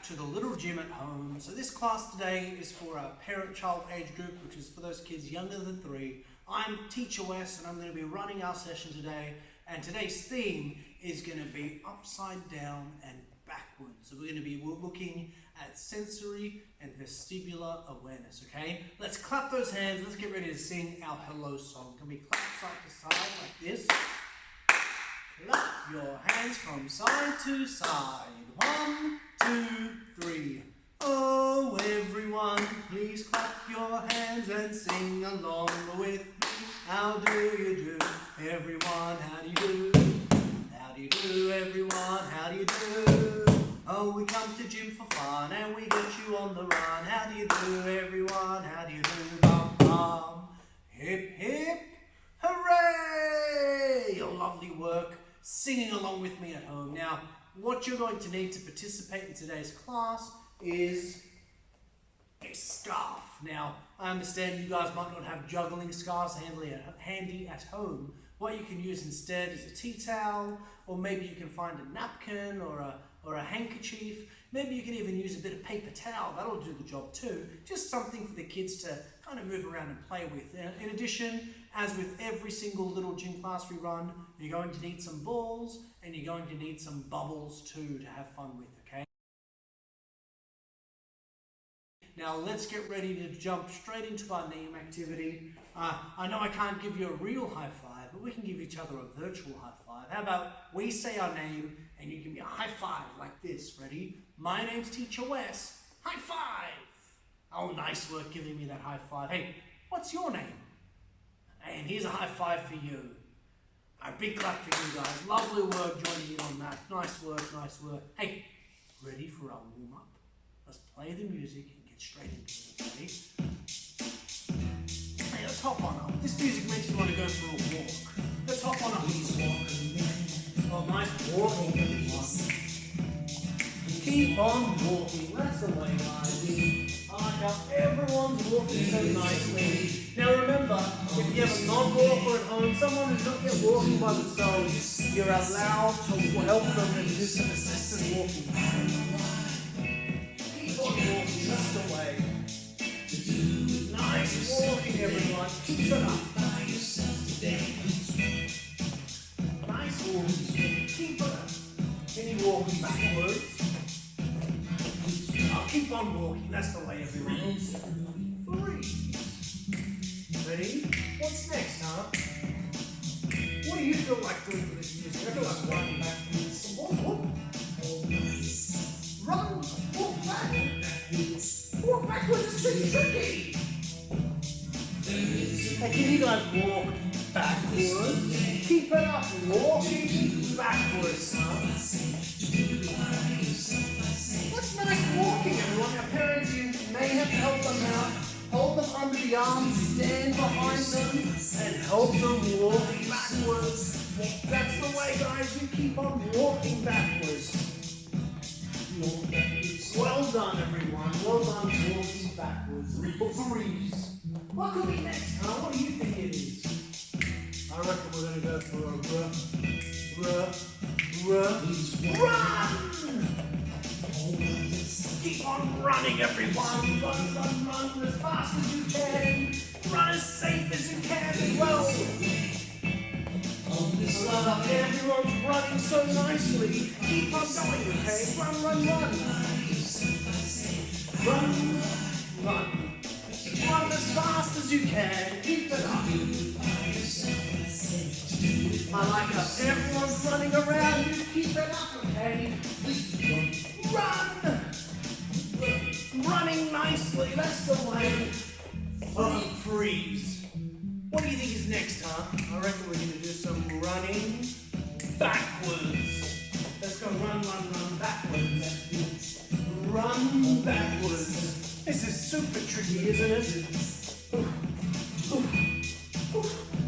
to the little gym at home. So this class today is for a parent-child age group, which is for those kids younger than 3. I'm Teacher Wes, and I'm going to be running our session today. And today's theme is going to be upside down and backwards. So we're going to be looking at sensory and vestibular awareness, okay? Let's clap those hands. Let's get ready to sing our hello song. Can we clap side to side like this? Clap your hands from side to side. 1, 2, 3. Oh, everyone, please clap your hands and sing along with me. How do you do, everyone? How do you do? How do you do, everyone? How do you do? Oh, we come to gym for fun and we get you on the run. How do you do, everyone? How do you do? Bum, bum. Hip, hip, hooray! Your lovely work singing along with me at home. Now, what you're going to need to participate in today's class is a scarf. Now, I understand you guys might not have juggling scarves handy at home. What you can use instead is a tea towel, or maybe you can find a napkin or a handkerchief. Maybe you can even use a bit of paper towel. That'll do the job too. Just something for the kids to kind of move around and play with. In addition, as with every single little gym class we run, you're going to need some balls and you're going to need some bubbles too to have fun with, okay? Now let's get ready to jump straight into our name activity. I know I can't give you a real high five, but we can give each other a virtual high five. How about we say our name and you give me a high five like this. Ready? My name's Teacher Wes. High five! Oh, nice work giving me that high five. Hey, what's your name? And here's a high five for you. A big clap for you guys. Lovely work joining in on that. Nice work, nice work. Hey, ready for our warm-up? Let's play the music and get straight into it, okay? Hey, let's hop on up. This music makes me want to go for a walk. Let's hop on up and walk. Oh, nice walking, everyone. Keep on walking. That's the way, guys. I like how everyone's walking so nicely. Now remember, if you have a non-walker at home, someone who's not yet walking by themselves, you're allowed to help them and do some assisted walking. Keep on walking, that's the way. Nice walking, everyone. Keep it up. Nice walking. Keep it up. Any walking backwards? I'll keep on walking, that's the way, everyone. 3. Ready? What's next, huh? What do you feel like doing with this music? I feel like running backwards. Run, walk back. Walk backwards is pretty tricky. Hey, can you guys walk backwards? Keep it up, walking backwards, huh? What's nice walking, everyone? Our parents, you may have to help them out. Hold them under the arms, stand behind them, and help them walk backwards. That's the way, guys. You keep on walking backwards. Well done, everyone. Well done walking backwards. Freeze. What could be next, huh? What do you think it is? I reckon we're going to go for a run! Keep on running, everyone. Run, run, run as fast as you can. Run as safe as you can as well. I love how everyone's running so nicely. Keep on going, okay? Run, run, run. Run, run. Run as fast as you can. Keep it up. I like how everyone's running around. You keep it up, okay? Run! Running nicely, that's the way. Freeze. What do you think is next, huh? I reckon we're going to do some running backwards. Let's go run, run, run backwards. Run backwards. This is super tricky, isn't it?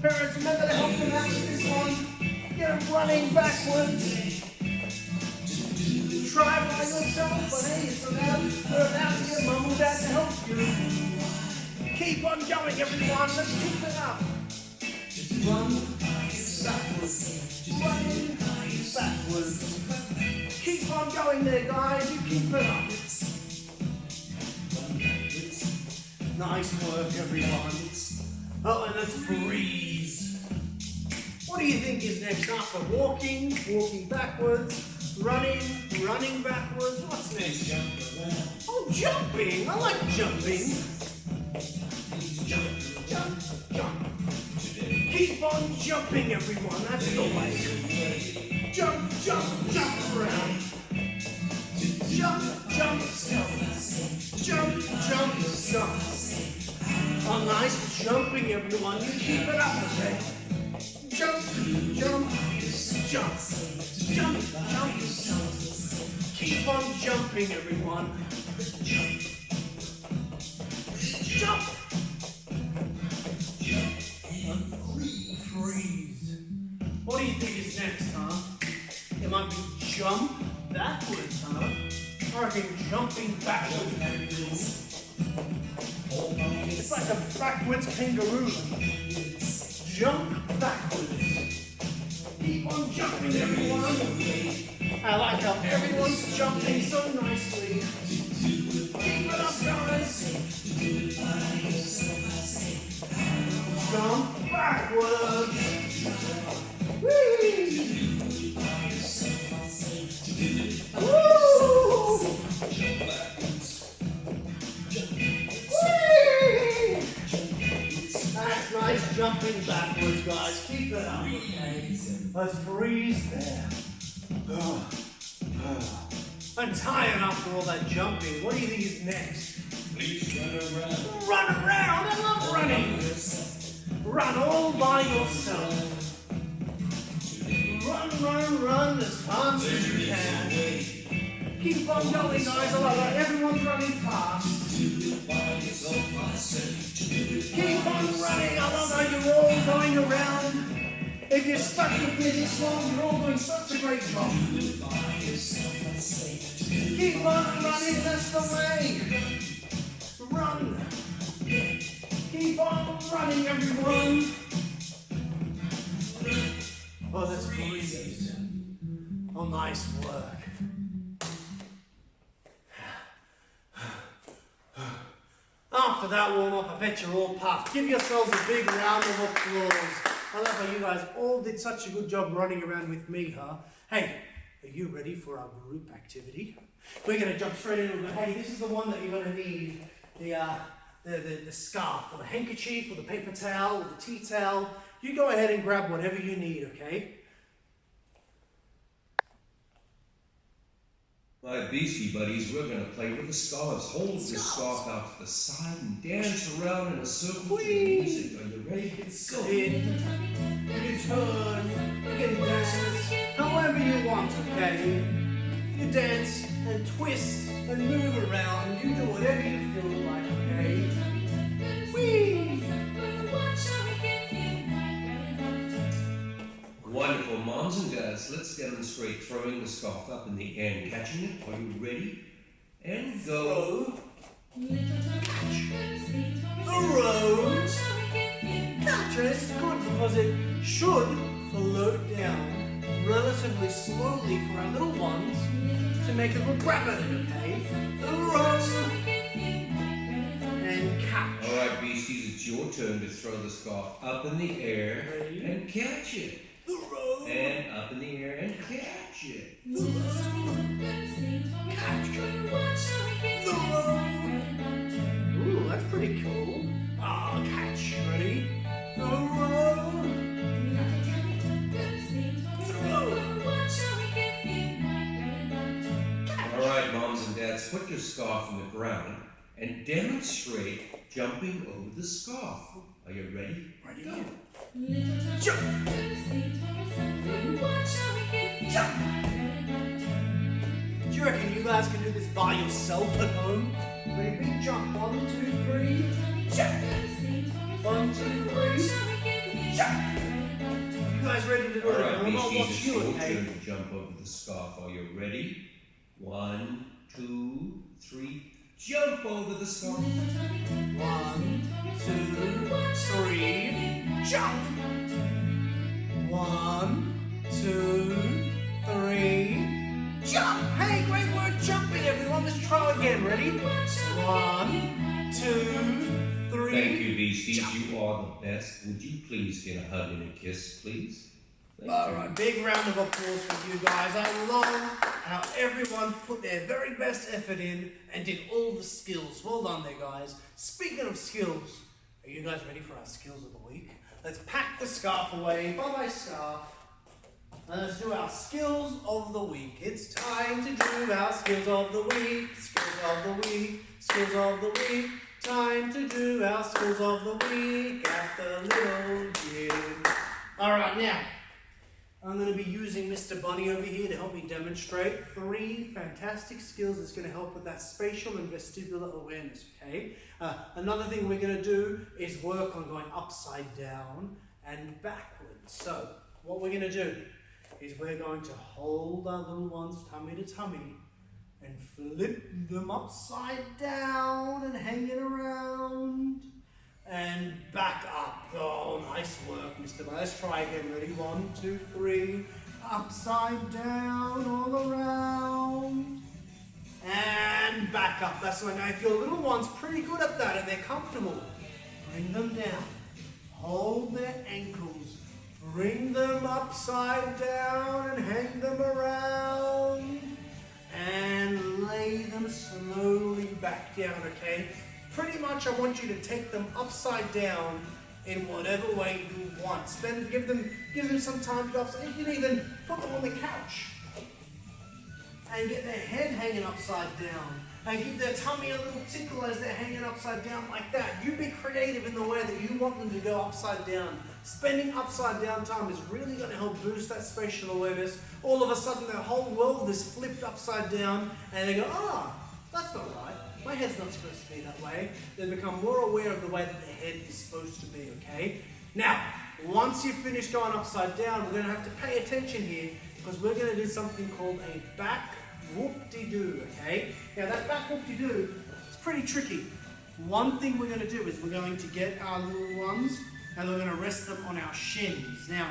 Parents, remember to help them out with this one. Get them running backwards. Try by yourself, but hey, you're allowed to get mum or dad to help you. Keep on going, everyone. Let's keep it up. Run backwards. Running backwards. Keep on going there, guys. You keep it up. Nice work, everyone. Oh, and let's freeze. What do you think is next after walking, walking backwards, running, running backwards? What's next? Oh, jumping. I like jumping. Jump, jump, jump. Keep on jumping, everyone. That's the way. Jump, jump, jump around. Jump, jump, jump. Jump, jump, jump. Oh, nice jumping, everyone. You keep it up, okay? Jump, jump, jump. Jump, jump, jump. Keep on jumping, everyone. Jump. Freeze. What do you think is next, huh? It might be jump backwards, huh? I reckon jumping backwards. It's like a backwards kangaroo. Jump backwards. Keep on jumping, everyone. I like how everyone's jumping so nicely. Keep it up, guys. Jump backwards. Whee! Woo! Whee! That's nice jumping backwards, guys. Keep it up, okay? Let's freeze there. I'm tired after all that jumping. What do you think is next? Please run around. Run around! I love running! Run all by yourself. Run, run, run as fast as you can. Keep on going, guys. I love that. Everyone's running fast. Keep on running. I love how you're all going around. If you're stuck with me this long, you're all doing such a great job. Keep on running. That's the way. Run. Keep on running, everyone. Oh, that's great. Oh, nice work. After that warm-up, I bet you're all puffed. Give yourselves a big round of applause. I love how you guys all did such a good job running around with me, huh? Hey, are you ready for our group activity? We're going to jump straight into it. Hey, this is the one that you're going to need. The scarf, or the handkerchief, or the paper towel, or the tea towel. You go ahead and grab whatever you need, okay? My beastie buddies, we're going to play with the scarves. Hold the scarf out to the side and dance around in a circle to the music. Are you ready? Go in, you turn, you can dance however you want, okay? You dance and twist and move around. You do whatever you feel like, okay? Whee! Wonderful, moms and dads. Let's demonstrate throwing the scarf up in the air and catching it. Are you ready? And go. Throw. Catch it. It's good because it should float down relatively slowly for our little ones to make a good grab at it, okay? Throw. And catch. All right, beasties, it's your turn to throw the scarf up in the air and catch it. Throw. And up in the air and catch it. Catch it. Throw. Ooh, that's pretty cool. Ah, catch. Ready? Throw. Throw. All right, moms and dads, put your scarf on the ground and demonstrate jumping over the scarf. Are you ready? Ready? Go. Jump. Jump. Do you reckon you guys can do this by yourself at home? Ready? Big jump. 1, 2, 3. Jump. 1, 2, 3. Jump. You guys ready to do All it? right, I'll watch beasties, it's you, your okay? turn to jump over the scarf. Are you ready? 1, 2, 3. Jump over the scarf. 1, 2, 3. Jump. 1, 2, 3. Jump. Hey, great work jumping, everyone. Let's try again. Ready? 1, 2, Thank you, Beasties. You are the best. Would you please get a hug and a kiss, please? All right, big round of applause for you guys. I love how everyone put their very best effort in and did all the skills. Well done there, guys. Speaking of skills, are you guys ready for our skills of the week? Let's pack the scarf away. Bye-bye, scarf. And let's do our skills of the week. It's time to do our skills of the week. Skills of the week. Skills of the week. Time to do our skills of the week at the little gym. All right, now, I'm going to be using Mr. Bunny over here to help me demonstrate 3 fantastic skills that's going to help with that spatial and vestibular awareness, okay? Another thing we're going to do is work on going upside down and backwards. So, what we're going to do is we're going to hold our little ones tummy to tummy and flip them upside down and hang it around and back up. Oh, nice work, Mr. Bunny. Let's try again. Ready? 1, 2, 3. Upside down, all around. And back up. That's right. Now, if your little one's pretty good at that and they're comfortable, bring them down. Hold their ankles. Bring them upside down and hang them around. And lay them slowly back down, okay? Pretty much I want you to take them upside down in whatever way you want. Give them some time to go upside. You can even put them on the couch and get their head hanging upside down and give their tummy a little tickle as they're hanging upside down like that. You be creative in the way that you want them to go upside down. Spending upside down time is really going to help boost that spatial awareness. All of a sudden their whole world is flipped upside down and they go, ah, that's not right. My head's not supposed to be that way. They become more aware of the way that their head is supposed to be, okay? Now, once you've finished going upside down, we're going to have to pay attention here because we're going to do something called a back whoop-de-doo, okay? Now, that back whoop-de-doo is pretty tricky. One thing we're going to do is we're going to get our little ones and we're going to rest them on our shins. Now,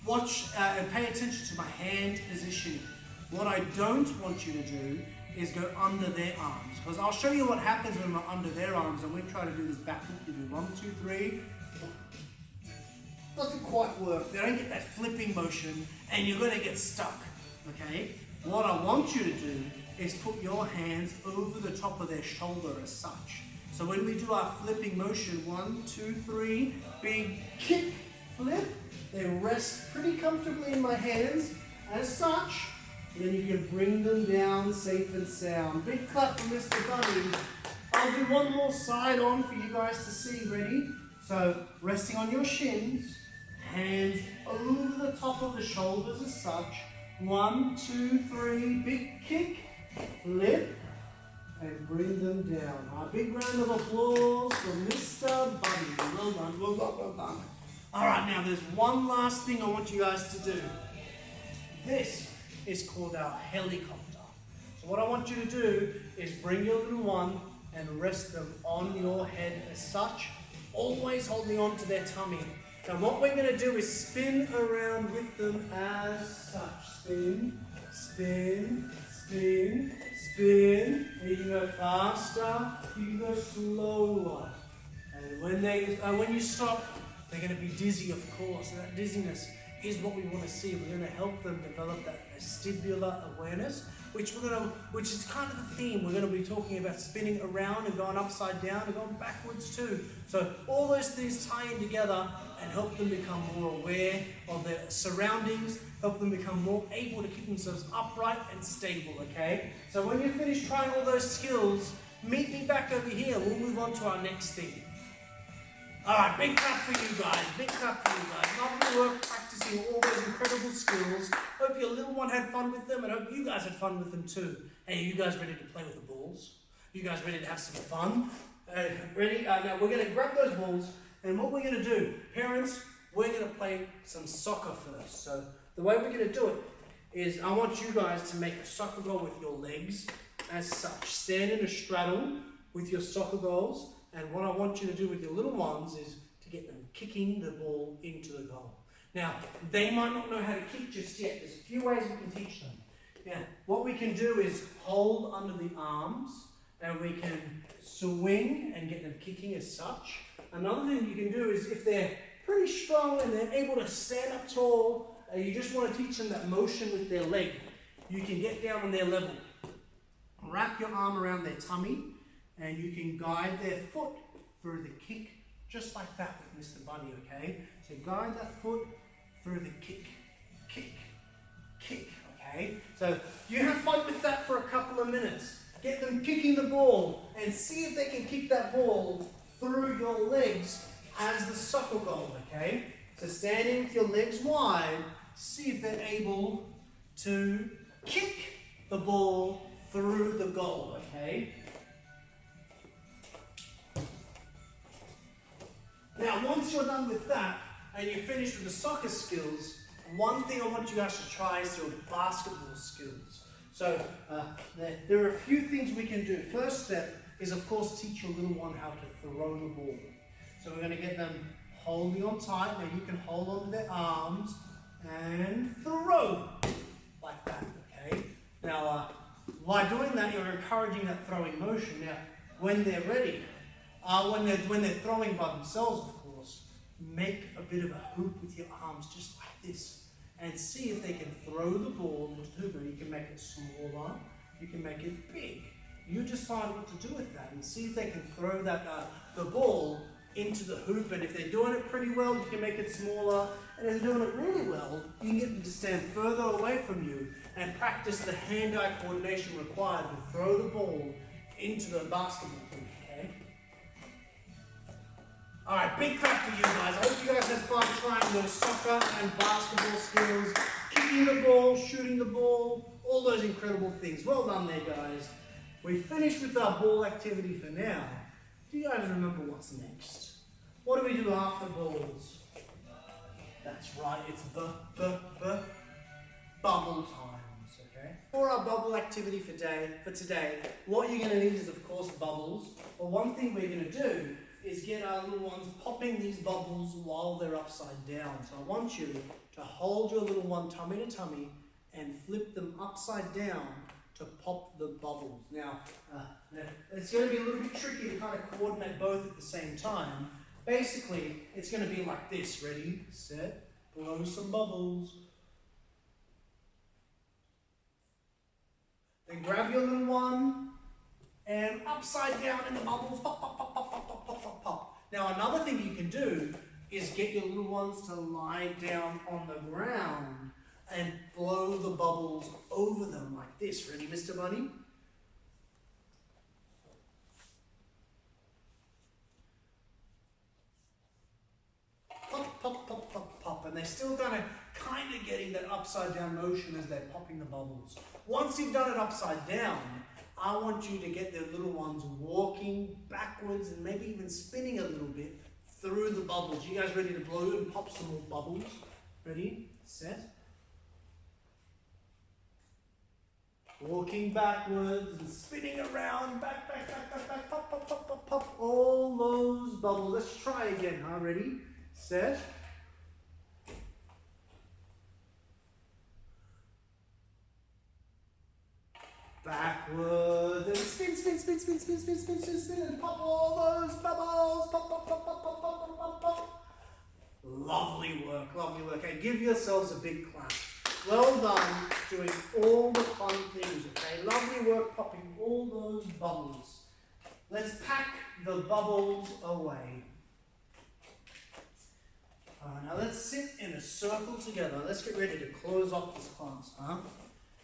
watch and pay attention to my hand position. What I don't want you to do is go under their arms. Because I'll show you what happens when we're under their arms and we try to do this back whoop-de-doo. 1, 2, 3. Doesn't quite work. They don't get that flipping motion and you're going to get stuck. Okay? What I want you to do is put your hands over the top of their shoulder as such. So when we do our flipping motion, 1, 2, 3, big kick, flip, they rest pretty comfortably in my hands as such. And then you can bring them down safe and sound. Big clap for Mr. Bunny. I'll do one more side on for you guys to see. Ready? So, resting on your shins, hands over the top of the shoulders as such. 1, 2, 3, big kick, flip, and bring them down. A big round of applause for Mr. Bunny. Well done, well done, well done. All right, now there's one last thing I want you guys to do. This is called our helicopter. So what I want you to do is bring your little one and rest them on your head as such, always holding on to their tummy. And what we're going to do is spin around with them as such. Spin, spin, spin, spin. You can go faster, you can go slower. And when you stop, they're going to be dizzy, of course. And that dizziness is what we want to see. We're going to help them develop that vestibular awareness, which is kind of the theme. We're going to be talking about spinning around and going upside down and going backwards too. So all those things tie in together and help them become more aware of their surroundings, help them become more able to keep themselves upright and stable, okay? So when you're finished trying all those skills, meet me back over here. We'll move on to our next thing. All right, big clap for you guys. Big clap for you guys. Lovely work practicing all those incredible skills. Hope your little one had fun with them and hope you guys had fun with them too. Hey, are you guys ready to play with the balls? You guys ready to have some fun? Ready? Now we're going to grab those balls and what we're going to do, parents, we're going to play some soccer first. So the way we're going to do it is I want you guys to make a soccer goal with your legs as such. Stand in a straddle with your soccer goals. And what I want you to do with your little ones is to get them kicking the ball into the goal. Now, they might not know how to kick just yet. There's a few ways we can teach them. Now, what we can do is hold under the arms and we can swing and get them kicking as such. Another thing you can do is if they're pretty strong and they're able to stand up tall, you just want to teach them that motion with their leg. You can get down on their level. Wrap your arm around their tummy and you can guide their foot through the kick just like that with Mr. Bunny, okay? So guide that foot through the kick, kick, kick, okay? So you have fun with that for a couple of minutes. Get them kicking the ball and see if they can kick that ball through your legs as the soccer goal, okay? So standing with your legs wide, see if they're able to kick the ball through the goal, okay? Now, once you're done with that, and you're finished with the soccer skills, one thing I want you guys to try is your basketball skills. So, there are a few things we can do. First step is, of course, teach your little one how to throw the ball. So we're going to get them holding on tight. Now you can hold on to their arms and throw like that, okay? Now, by doing that, you're encouraging that throwing motion. Now, when they're ready, when they're throwing by themselves, of course, make a bit of a hoop with your arms just like this and see if they can throw the ball into the hoop. You can make it smaller, you can make it big. You decide what to do with that and see if they can throw that the ball into the hoop, and if they're doing it pretty well, you can make it smaller, and if they're doing it really well, you can get them to stand further away from you and practice the hand-eye coordination required to throw the ball into the basketball hoop, okay? Alright, big clap for you guys. I hope you guys had fun trying those soccer and basketball skills, kicking the ball, shooting the ball, all those incredible things. Well done there, guys. We finished with our ball activity for now. Do you guys remember what's next? What do we do after balls? That's right, it's bubble times, okay? For our bubble activity for today, what you're going to need is, of course, bubbles. But one thing we're going to do is get our little ones popping these bubbles while they're upside down. So I want you to hold your little one tummy to tummy and flip them upside down to pop the bubbles. Now, it's going to be a little bit tricky to kind of coordinate both at the same time. Basically, it's going to be like this. Ready, set, blow some bubbles. Then grab your little one and upside down in the bubbles, pop, pop, pop, pop, pop, pop, pop, pop, pop. Now, another thing you can do is get your little ones to lie down on the ground and blow the bubbles over them like this. Ready, Mr. Bunny? Pop, pop, pop, pop, pop. And they're still kind of getting that upside down motion as they're popping the bubbles. Once you've done it upside down, I want you to get the little ones walking backwards and maybe even spinning a little bit through the bubbles. You guys ready to blow and pop some more bubbles? Ready, set. Walking backwards and spinning around, back, back, back, back, back, pop, pop, pop, pop, pop, all those bubbles. Let's try again, huh? Ready, set. Backwards, and spin, spin, spin, spin, spin, spin, spin, spin, spin, and pop all those bubbles, pop, pop, pop, pop, pop, pop, pop, pop. Lovely work, lovely work. Okay, give yourselves a big clap. Well done doing all the fun things, okay? Lovely work popping all those bubbles. Let's pack the bubbles away. Now let's sit in a circle together. Let's get ready to close off this class, huh?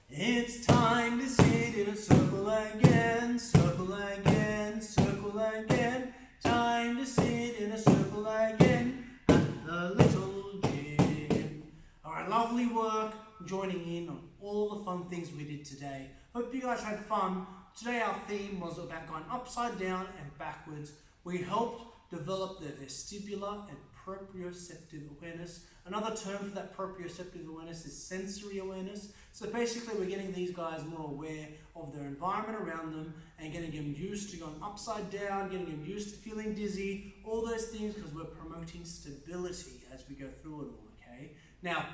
It's time to sit in a circle again, circle again, circle again. Time to sit in a circle again at the little gym. Alright, lovely work joining in on all the fun things we did today. Hope you guys had fun. Today our theme was about going upside down and backwards. We helped develop the vestibular and proprioceptive awareness. Another term for that proprioceptive awareness is sensory awareness. So basically we're getting these guys more aware of their environment around them and getting them used to going upside down, getting them used to feeling dizzy, all those things because we're promoting stability as we go through it all, Okay. Now,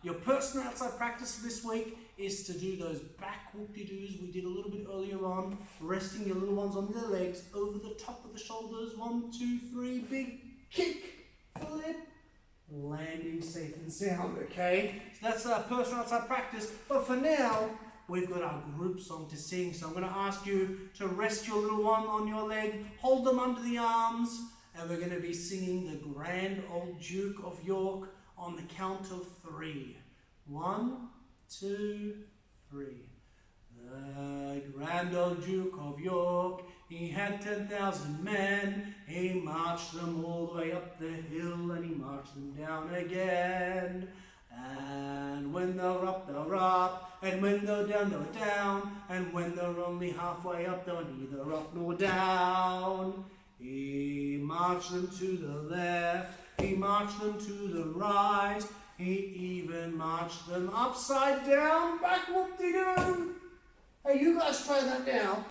your personal outside practice for this week is to do those back whoop-de-doos we did a little bit earlier on, resting your little ones on their legs over the top of the shoulders. 1, 2, 3, big kick, flip, landing safe and sound, okay? So that's our personal outside practice, but for now, we've got our group song to sing. So I'm going to ask you to rest your little one on your leg, hold them under the arms, and we're going to be singing the Grand Old Duke of York on the count of 3. 1, 2, 3. The Grand Old Duke of York, he had 10,000 men. He marched them all the way up the hill, and he marched them down again. And when they're up, they're up, and when they're down, they're down, and when they're only halfway up, they're neither up nor down. He marched them to the left, he marched them to the right, he even marched them upside down, back whoop-de-doo. Hey, you guys try that now.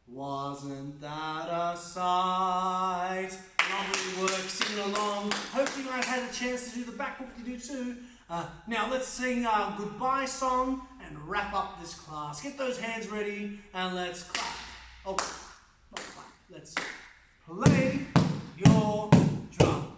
Wasn't that a sight? Lovely work, singing along. Hope you guys had a chance to do the back whoop-de-doo too. Now let's sing our goodbye song and wrap up this class. Get those hands ready and let's clap. Oh, not clap. Let's play your drum.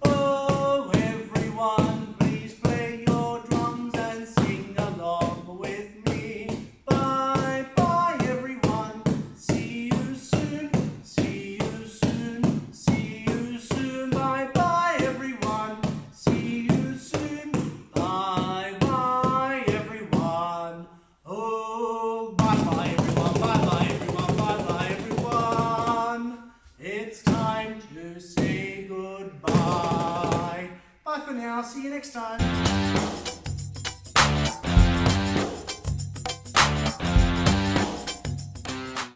Oh, everyone, please play your drums and sing along with me. Bye bye, everyone. See you soon. See you soon. See you soon. Bye bye, everyone. See you soon. Bye bye, everyone. Oh, bye bye, everyone. Bye bye, everyone. Bye bye, everyone. It's time to say goodbye. Bye for now. See you next time.